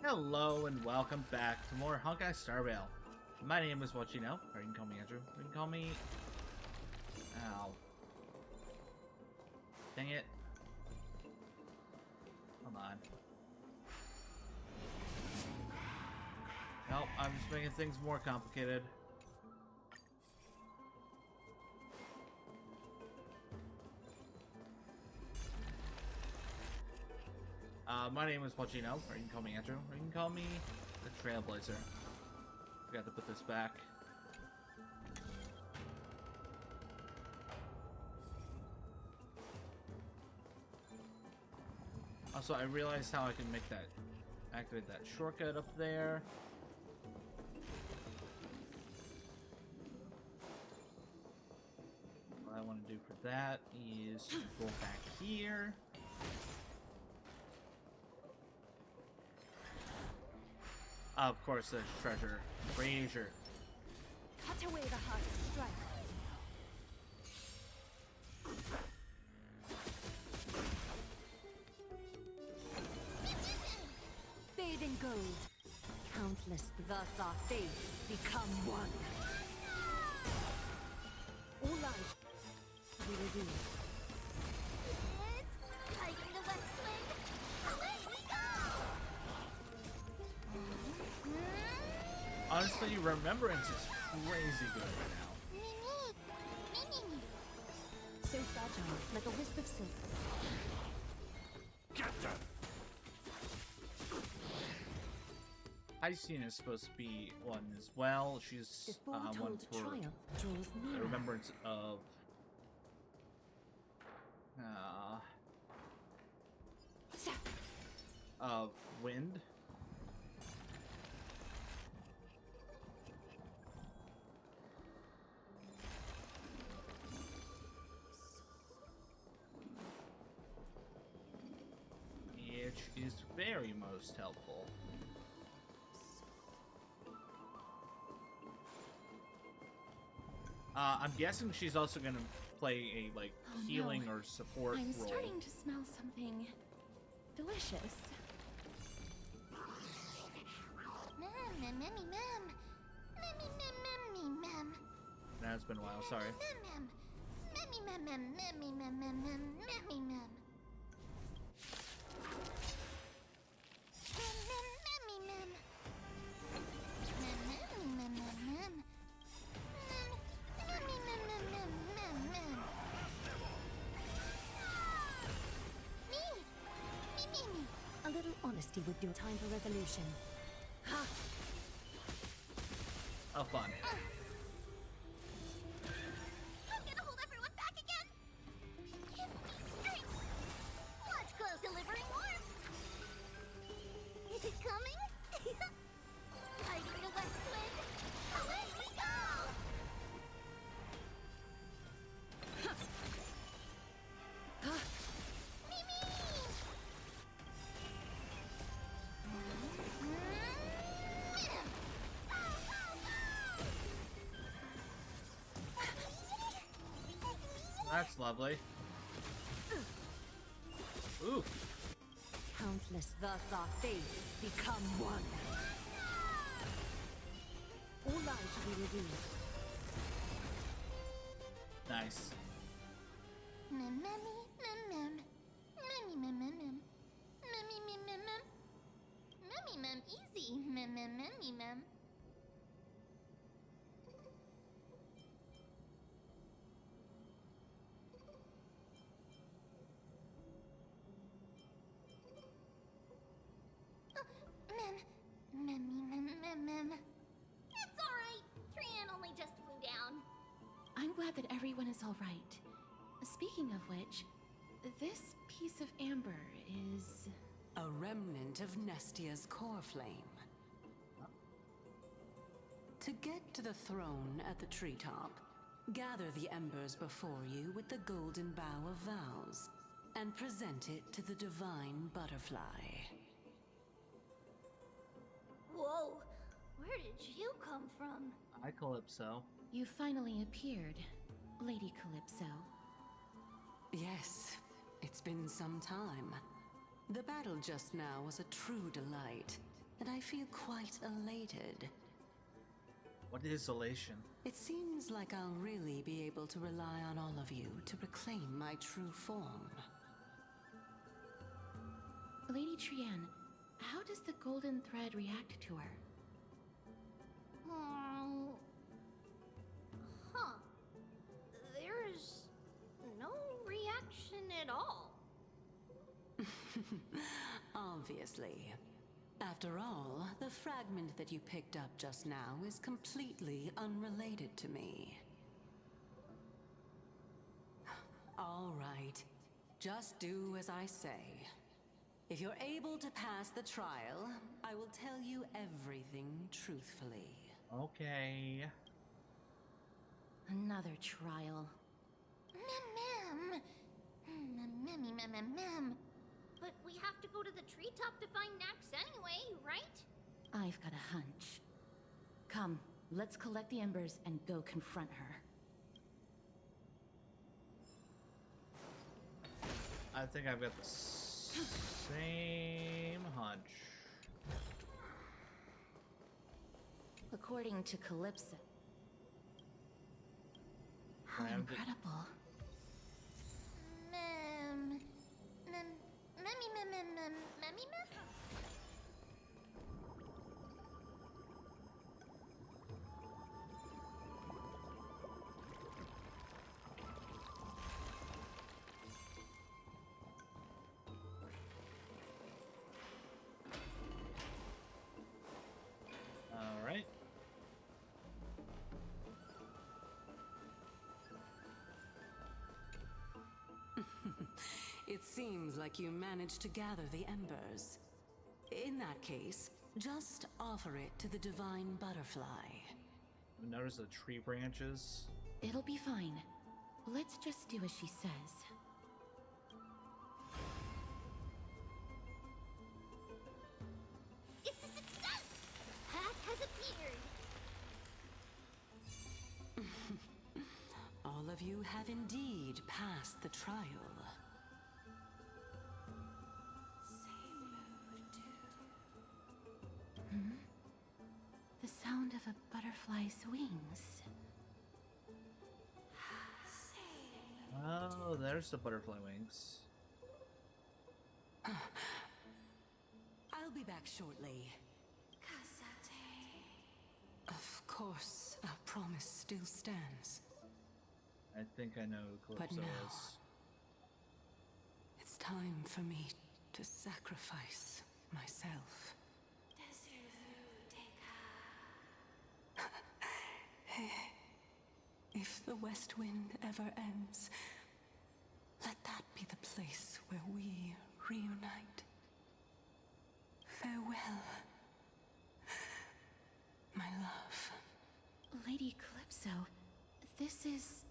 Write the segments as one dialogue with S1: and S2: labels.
S1: Hello and welcome back to more Honkai Star Rail. My name is what you know, or you can call me Andrew. You can call me... Ow. Dang it. Come on. Nope, I'm just making things more complicated. My name is what you know, or you can call me Andrew, or you can call me the Trailblazer. Forgot to put this back. Also, I realized how I can make that, activate that shortcut up there. What I want to do for that is to go back here. Of course, there's treasure. Treasure.
S2: Cut away the heart of strife. Bathe in gold. Countless, thus our fates become one. All life we reveal. It's like the west wind. Away we go!
S1: Honestly, Remembrance is crazy good right now.
S2: So fragile, like a wisp of silk.
S3: Get them!
S1: Icing is supposed to be one as well. She's
S2: The
S1: one
S2: foretold
S1: for
S2: triumph draws
S1: the
S2: near.
S1: remembrance of wind. Which is very most helpful. I'm guessing she's also gonna play a healing or support
S2: I'm
S1: role.
S2: starting to smell something delicious.
S1: Nah, it's been a while. Sorry.
S2: A little honesty would do. Time for resolution. Ha!
S1: Oh, fun.
S4: I'm gonna hold everyone back again! Give me strength! Watch clothes delivering warmth! Is it coming? Riding the west wind! Away we go! Mimi!
S1: That's lovely. Oof.
S2: Countless, thus our fates become one. All lives shall be revealed.
S1: Nice.
S4: Easy. It's alright. Trian only just flew down.
S5: I'm glad that everyone is all right. Speaking of which, this piece of amber is...
S6: A remnant of Nestia's core flame. To get to the throne at the treetop, gather the embers before you with the golden bough of vows, and present it to the divine butterfly.
S4: Whoa, where did you come from?
S1: Hi, Calypso.
S5: You finally appeared, Lady Calypso.
S6: Yes, it's been some time. The battle just now was a true delight. and I feel quite elated.
S1: What is elation?
S6: It seems like I'll really be able to rely on all of you to reclaim my true form.
S5: Lady Trian, how does the golden thread react to her?
S4: Huh. There's no reaction at all.
S6: Obviously. After all, the fragment that you picked up just now is completely unrelated to me. All right. Just do as I say. If you're able to pass the trial, I will tell you everything truthfully.
S1: Okay.
S5: Another trial.
S4: Ma'am. Ma'am. But we have to go to the treetop to find Nax anyway, right?
S5: I've got a hunch. Come, let's collect the embers and go confront her.
S1: I think I've got the same hunch.
S5: According to Calypso. How
S1: Ma'am,
S5: incredible.
S4: Ma'am. Mammy.
S1: All right.
S6: It seems like you managed to gather the embers. In that case, just offer it to the divine butterfly.
S1: Notice the tree branches.
S5: It'll be fine. Let's just do as she says.
S4: It's a success! Path has appeared.
S6: All of you have indeed passed the trial.
S5: The sound of a butterfly's wings.
S1: Oh, there's the butterfly wings.
S6: I'll be back shortly. Of course, our promise still stands.
S1: I think I know who
S6: But
S1: Calypso
S6: now-
S1: is.
S6: It's time for me to sacrifice myself. If the West Wind ever ends, let that be the place where we reunite. Farewell, my love.
S5: Lady Calypso, this is...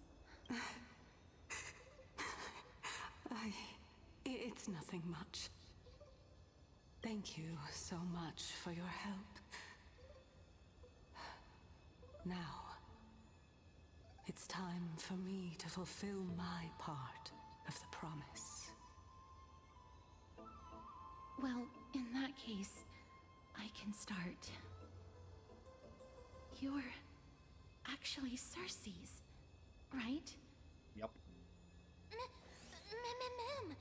S6: It's nothing much. Thank you so much for your help. Now, it's time for me to fulfill my part of the promise.
S5: Well, in that case, I can start. You're actually Circe's, right?
S1: Yep.
S4: Ma'am.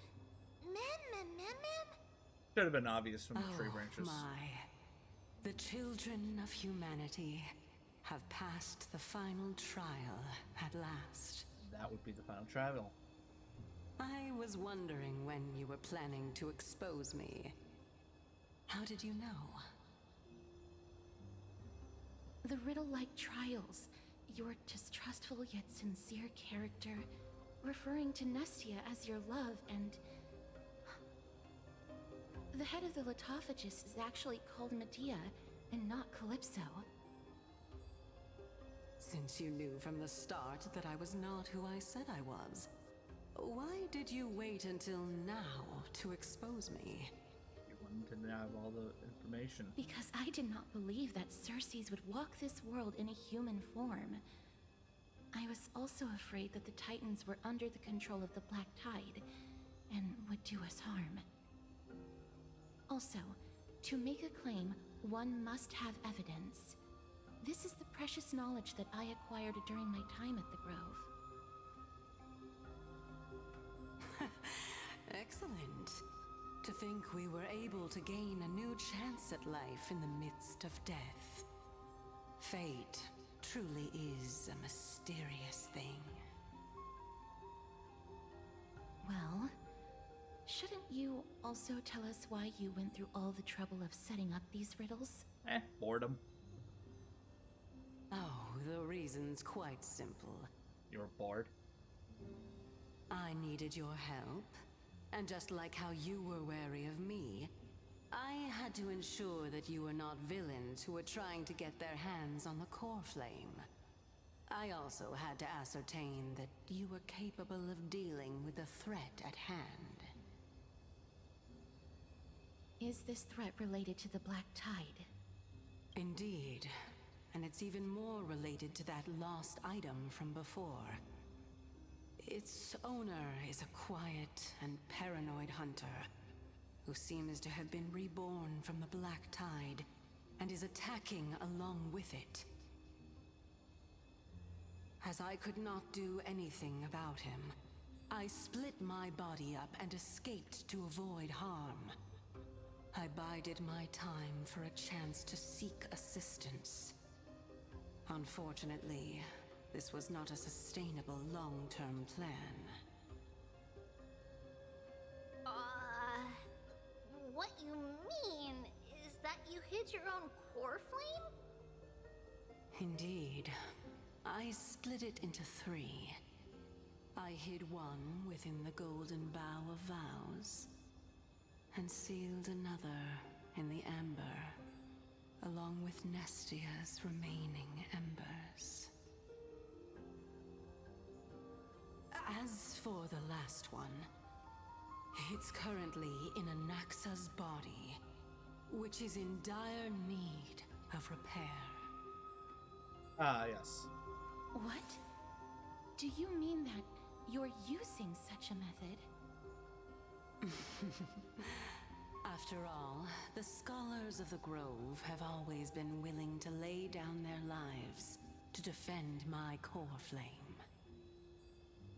S1: Should have been obvious from the tree branches.
S6: My. The children of humanity have passed the final trial at last.
S1: That would be the final travel.
S6: I was wondering when you were planning to expose me. How did you know?
S5: The riddle-like trials, your distrustful yet sincere character, referring to Nestia as your love, and... The head of the Litophagus is actually called Medea, and not Calypso.
S6: Since you knew from the start that I was not who I said I was, why did you wait until now to expose me?
S1: You wanted to have all the information.
S5: Because I did not believe that Circe's would walk this world in a human form. I was also afraid that the Titans were under the control of the Black Tide, and would do us harm. Also, to make a claim, one must have evidence. This is the precious knowledge that I acquired during my time at the Grove.
S6: Excellent. To think we were able to gain a new chance at life in the midst of death. Fate truly is a mysterious thing.
S5: Well, shouldn't you also tell us why you went through all the trouble of setting up these riddles?
S1: Boredom.
S6: Oh, the reason's quite simple.
S1: You were bored.
S6: I needed your help, and just like how you were wary of me, I had to ensure that you were not villains who were trying to get their hands on the core flame. I also had to ascertain that you were capable of dealing with the threat at hand.
S5: Is this threat related to the Black Tide?
S6: Indeed, and it's even more related to that lost item from before. Its owner is a quiet and paranoid hunter who seems to have been reborn from the Black Tide and is attacking along with it. As I could not do anything about him, I split my body up and escaped to avoid harm. I bided my time for a chance to seek assistance. Unfortunately, this was not a sustainable long-term plan.
S4: What you mean is that you hid your own core flame?
S6: Indeed. I split it into 3. I hid one within the Golden Bough of Vows, and sealed another in the Amber, along with Nestia's remaining embers. As for the last one, it's currently in Anaxa's body, which is in dire need of repair.
S1: Yes.
S5: What? Do you mean that you're using such a method?
S6: After all, the scholars of the Grove have always been willing to lay down their lives to defend my core flame.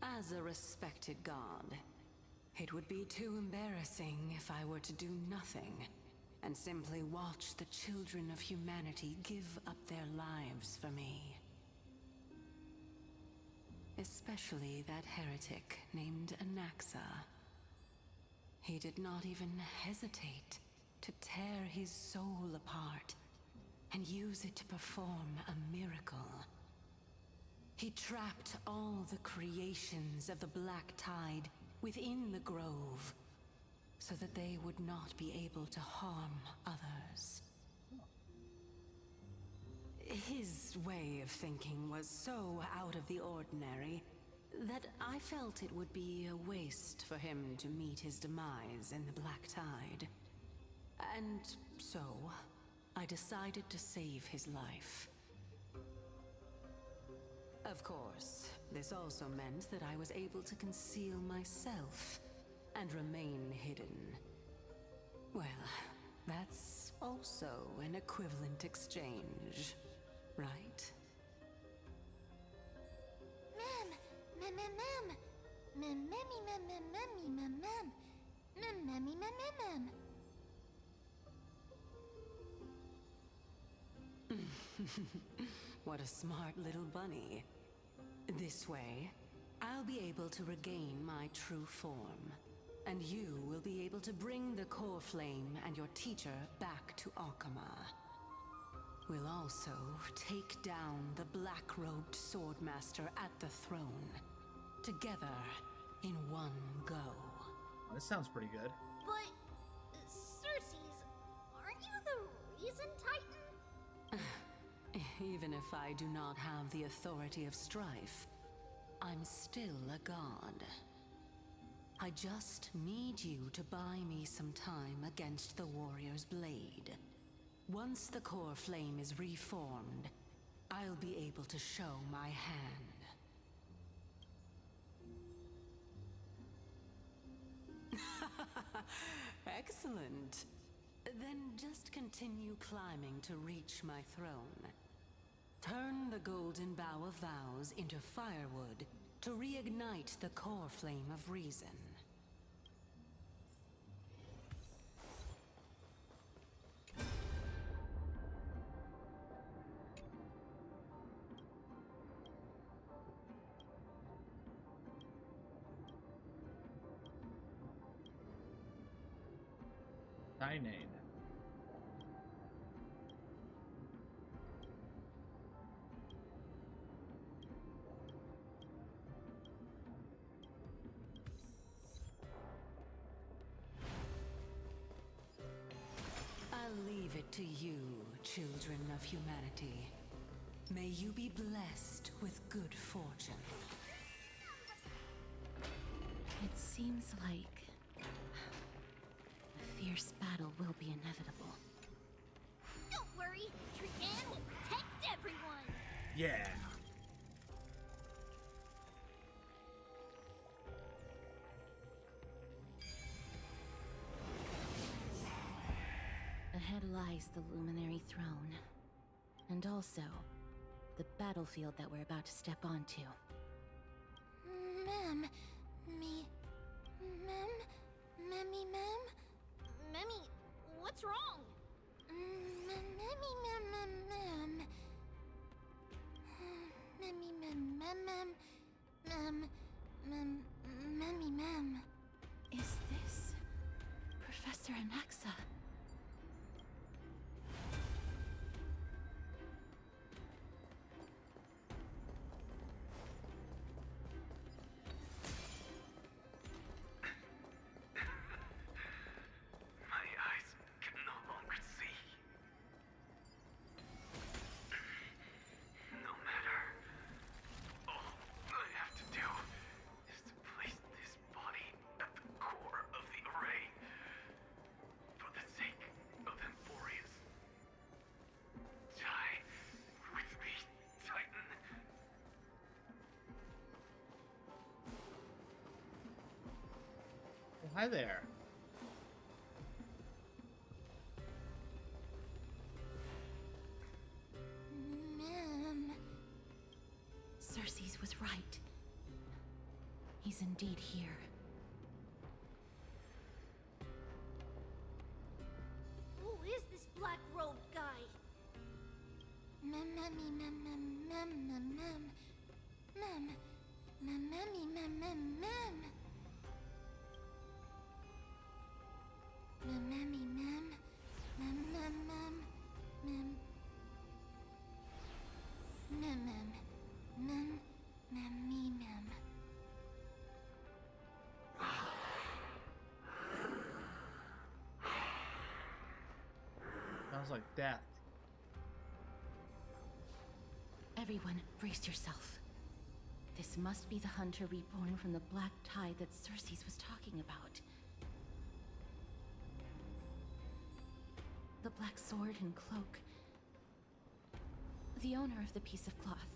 S6: As a respected god, it would be too embarrassing if I were to do nothing and simply watch the children of humanity give up their lives for me. Especially that heretic named Anaxa. He did not even hesitate to tear his soul apart and use it to perform a miracle. He trapped all the creations of the Black Tide within the Grove, so that they would not be able to harm others. His way of thinking was so out of the ordinary that I felt it would be a waste for him to meet his demise in the Black Tide. And so, I decided to save his life. Of course, this also meant that I was able to conceal myself and remain hidden. Well, that's also an equivalent exchange, right? What a smart little bunny. This way, I'll be able to regain my true form, and you will be able to bring the core flame and your teacher back to Akama. We'll also take down the black-robed swordmaster at the throne, together in one go.
S1: This sounds pretty good.
S4: But, Cersei's, aren't you the reason Titan?
S6: Even if I do not have the authority of strife, I'm still a god. I just need you to buy me some time against the warrior's blade. Once the core flame is reformed, I'll be able to show my hand. Excellent. Then just continue climbing to reach my throne. Turn the golden bough of vows into firewood to reignite the core flame of reason.
S1: Cyanide.
S6: I'll leave it to you, children of humanity. May you be blessed with good fortune.
S5: It seems like a fierce battle will be inevitable.
S4: Don't worry, Trian will protect everyone.
S1: Yeah.
S5: Ahead lies the Luminary Throne. And also, the battlefield that we're about to step onto.
S4: Ma'am, ma'am? Memmy, what's wrong? Memmy, ma'am. Memmy, ma'am.
S5: Is this Professor Anaxa?
S3: My eyes can no longer see. No matter. All I have to do is to place this body at the core of the array. For the sake of Emporius. Die with me, Titan.
S1: Oh, hi there.
S4: Ma'am.
S5: Cersei's was right. He's indeed here.
S4: Who is this black-robed guy? Memmy, ma'am. Memmy, ma'am. Memmy, ma'am. Memmy, ma'am.
S1: Sounds like death.
S5: Everyone, brace yourself. This must be the hunter reborn from the black tide that Cersei's was talking about. The black sword and cloak. The owner of the piece of cloth.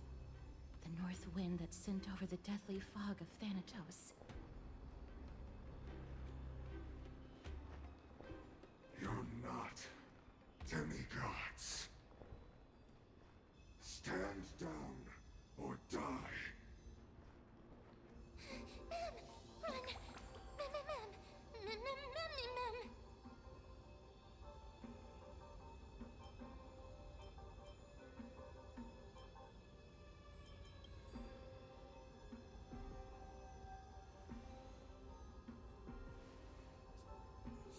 S5: The north wind that sent over the deathly fog of Thanatos.
S7: You're not demigods. Stand down or die.
S4: Ma'am, run! Ma'am.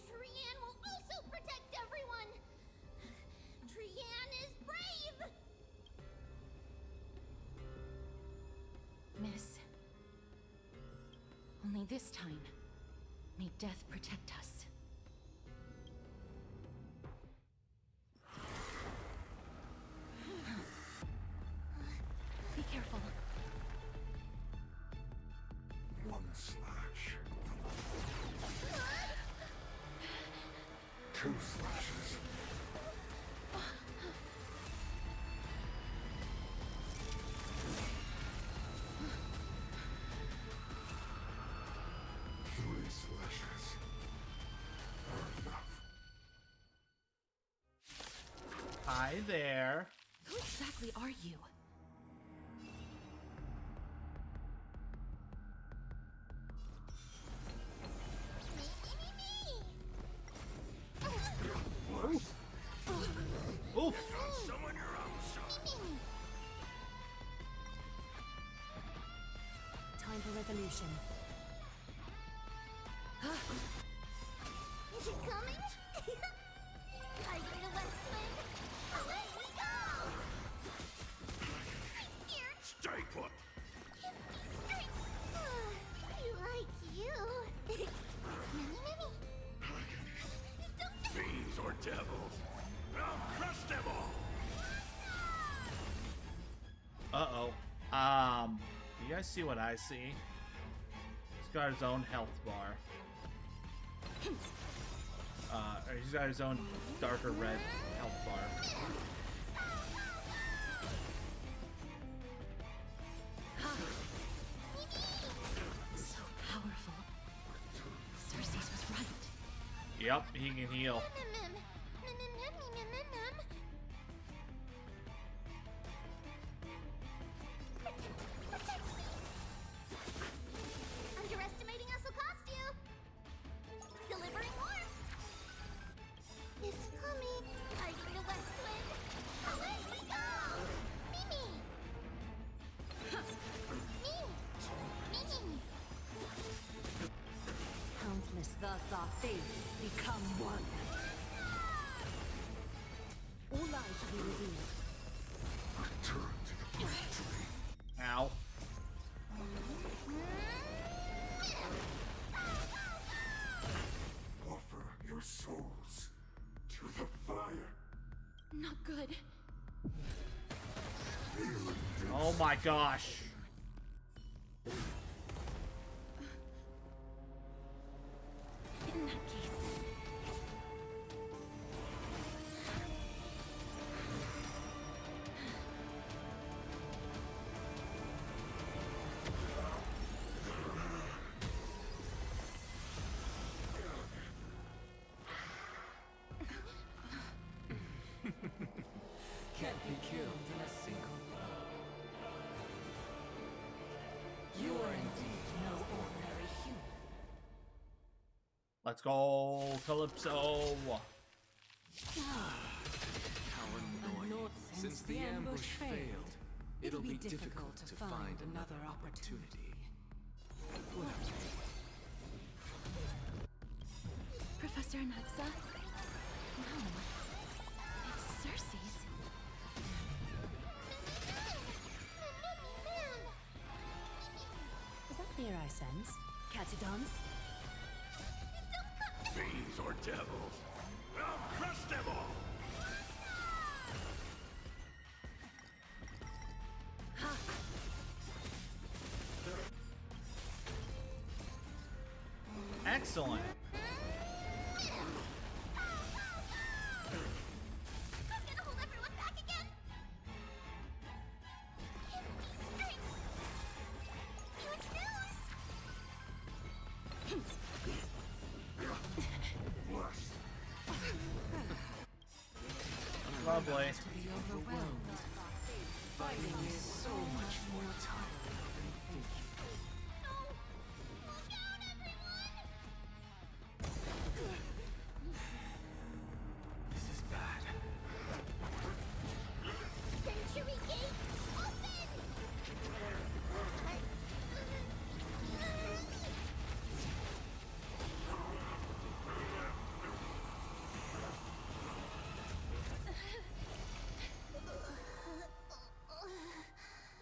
S4: Trian will also protect everyone! Trian is brave!
S5: Miss. Only this time, may death protect us. Be careful.
S7: One slash. Two slashes. Three slashes are enough.
S1: Hi there.
S5: Who exactly are you?
S1: Oof.
S3: Someone your own son.
S2: Time for resolution.
S4: Is it coming? Riding the west wind. Away we go! I'm scared.
S3: Stay put.
S4: Give me strength. I like you. Mimi, Mimi. Don't.
S3: Fiends or devils. I'll crush them all.
S1: Uh-oh. Do you guys see what I see? He's got his own health bar. Or he's got his own darker red health bar.
S5: So powerful. Cersei's was right.
S1: Yep, he can heal.
S4: Underestimating us will cost you. Delivering warmth. It's coming. Riding the west wind. Away we go. Mimi. Mimi.
S2: Countless thus our fates become one. All lies shall be revealed.
S7: Return to the black tree.
S1: Ow.
S7: Offer your souls to the fire.
S5: Not good.
S1: Oh my gosh.
S5: In that case.
S8: Can't be killed in a single blow. You are indeed no ordinary human.
S1: Let's go, Calypso.
S8: How annoying. Since the ambush failed, it'll be difficult to find another opportunity.
S5: Professor Anaxa? No. It's Cersei's.
S2: Is that fear I sense? Catidons?
S3: Fiends or devils. I'll crush them all.
S1: Excellent.
S4: I'm gonna hold everyone back again. Give me strength. Huge news.
S1: Lovely.
S8: To be overwhelmed. Fighting is so much more tiring than thinking.
S4: No. Look out, everyone.
S3: This is bad.
S4: Century gate, open.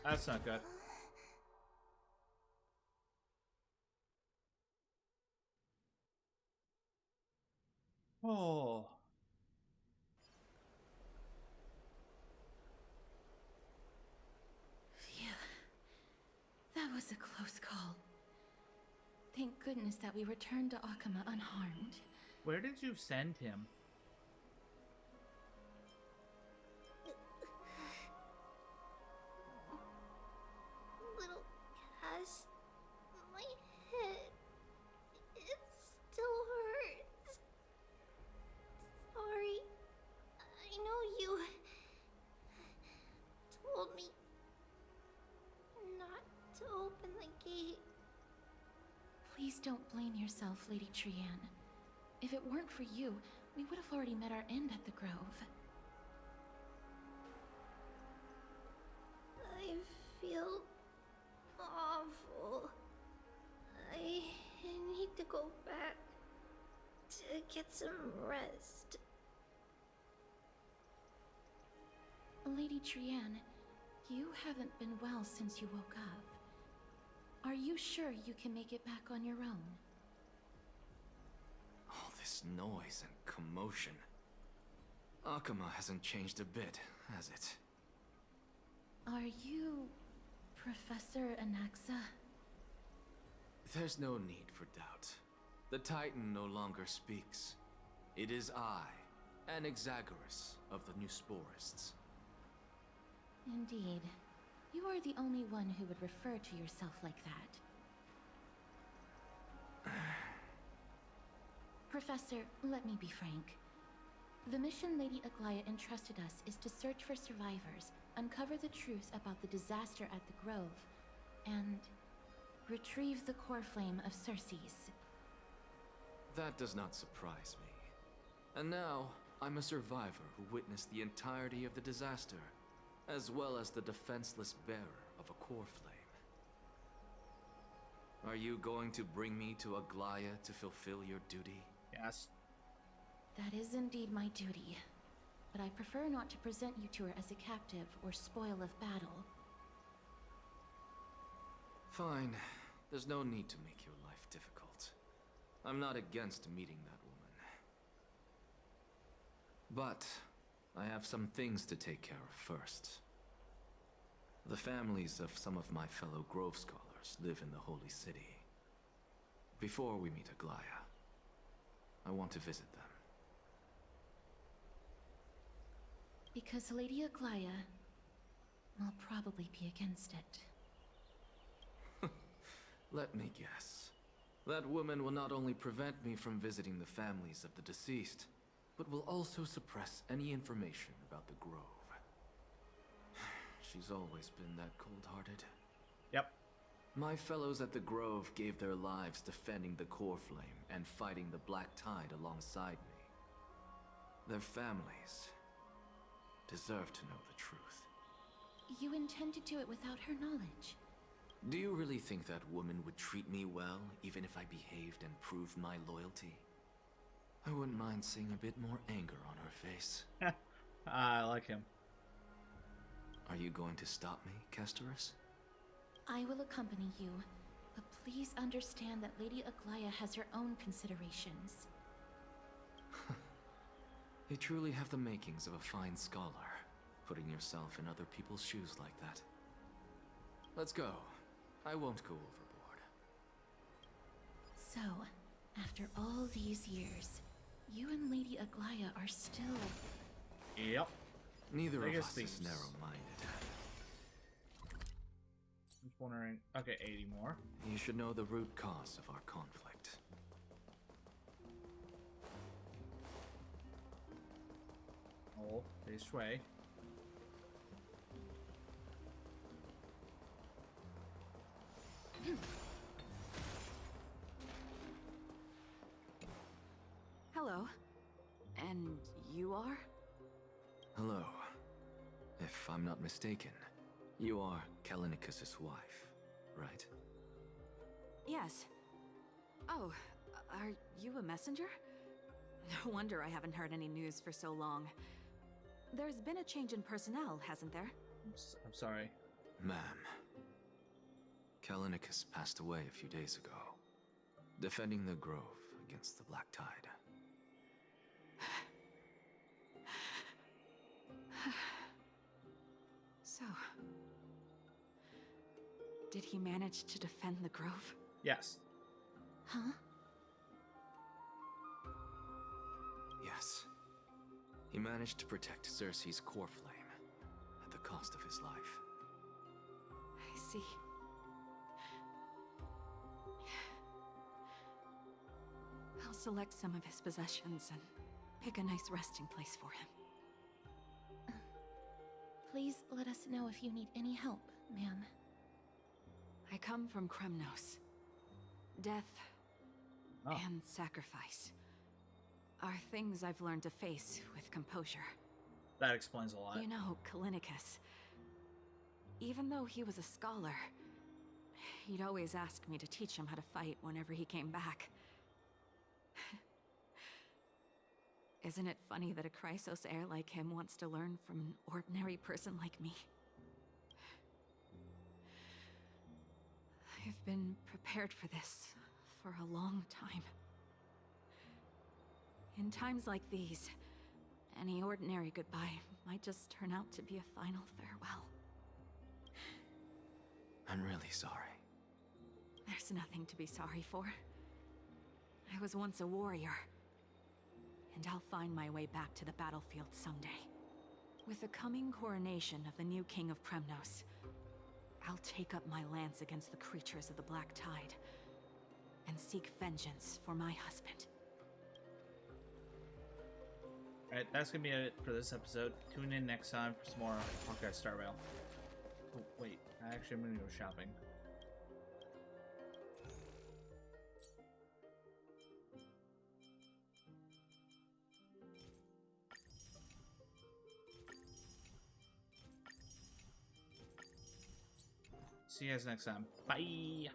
S1: That's not good. Oh.
S5: Phew. That was a close call. Thank goodness that we returned to Akama unharmed.
S1: Where did you send him?
S4: Little Cass, my head, it still hurts. Sorry, I know you
S5: don't blame yourself, Lady Trianne. If it weren't for you, we would have already met our end at the Grove.
S9: I feel awful. I need to go back to get some rest.
S5: Lady Trianne, you haven't been well since you woke up. Are you sure you can make it back on your own?
S8: All this noise and commotion. Akama hasn't changed a bit, has it?
S5: Are you Professor Anaxa?
S8: There's no need for doubt. The Titan no longer speaks. It is I, Anaxagoras of the New Sporists.
S5: Indeed. You are the only one who would refer to yourself like that. Professor, let me be frank. The mission Lady Aglaya entrusted us is to search for survivors, uncover the truth about the disaster at the Grove, and retrieve the core flame of Circe's.
S8: That does not surprise me. And now, I'm a survivor who witnessed the entirety of the disaster, as well as the defenseless bearer of a core flame. Are you going to bring me to Aglaya to fulfill your duty?
S1: Yes.
S5: That is indeed my duty, but I prefer not to present you to her as a captive or spoil of battle.
S8: Fine. There's no need to make your life difficult. I'm not against meeting that woman. But I have some things to take care of first. The families of some of my fellow Grove Scholars live in the Holy City. Before we meet Aglaya, I want to visit them.
S5: Because Lady Aglaya will probably be against it.
S8: Let me guess. That woman will not only prevent me from visiting the families of the deceased, but will also suppress any information about the Grove. She's always been that cold-hearted.
S1: Yep.
S8: My fellows at the Grove gave their lives defending the core flame and fighting the Black Tide alongside me. Their families deserve to know the truth.
S5: You intend to do it without her knowledge?
S8: Do you really think that woman would treat me well, even if I behaved and proved my loyalty? I wouldn't mind seeing a bit more anger on her face.
S1: I like him.
S8: Are you going to stop me, Kesterus?
S5: I will accompany you, but please understand that Lady Aglaya has her own considerations.
S8: You truly have the makings of a fine scholar, putting yourself in other people's shoes like that. Let's go. I won't go overboard.
S5: So, after all these years, you and Lady Aglaya are still...
S1: Yep.
S8: Neither of
S1: Biggest
S8: us
S1: thieves.
S8: is narrow-minded.
S1: I'm just wondering. Okay, 80 more.
S8: You should know the root cause of our conflict.
S1: Oh, this way.
S6: Hello. And you are?
S8: Hello. If I'm not mistaken, you are Kallinicus' wife, right?
S6: Yes. Oh, are you a messenger? No wonder I haven't heard any news for so long. There's been a change in personnel, hasn't there?
S1: I'm sorry.
S8: Ma'am, Kallinicus passed away a few days ago, defending the Grove against the Black Tide.
S6: So, did he manage to defend the Grove?
S1: Yes.
S5: Huh?
S8: Yes. He managed to protect Circe's core flame at the cost of his life.
S6: I see. I'll select some of his possessions and pick a nice resting place for him.
S5: Please let us know if you need any help, ma'am.
S6: I come from Kremnos. Death
S1: Oh.
S6: and sacrifice are things I've learned to face with composure.
S1: That explains a lot.
S6: You know, Kalinicus, even though he was a scholar, he'd always ask me to teach him how to fight whenever he came back. Isn't it funny that a Chrysos heir like him wants to learn from an ordinary person like me? I've been prepared for this for a long time. In times like these, any ordinary goodbye might just turn out to be a final farewell.
S8: I'm really sorry.
S6: There's nothing to be sorry for. I was once a warrior, and I'll find my way back to the battlefield someday. With the coming coronation of the new king of Kremnos, I'll take up my lance against the creatures of the Black Tide, and seek vengeance for my husband.
S1: Alright, that's gonna be it for this episode. Tune in next time for some more Honkai Star Rail. Oh, wait. Actually, I'm gonna go shopping. See you guys next time. Bye!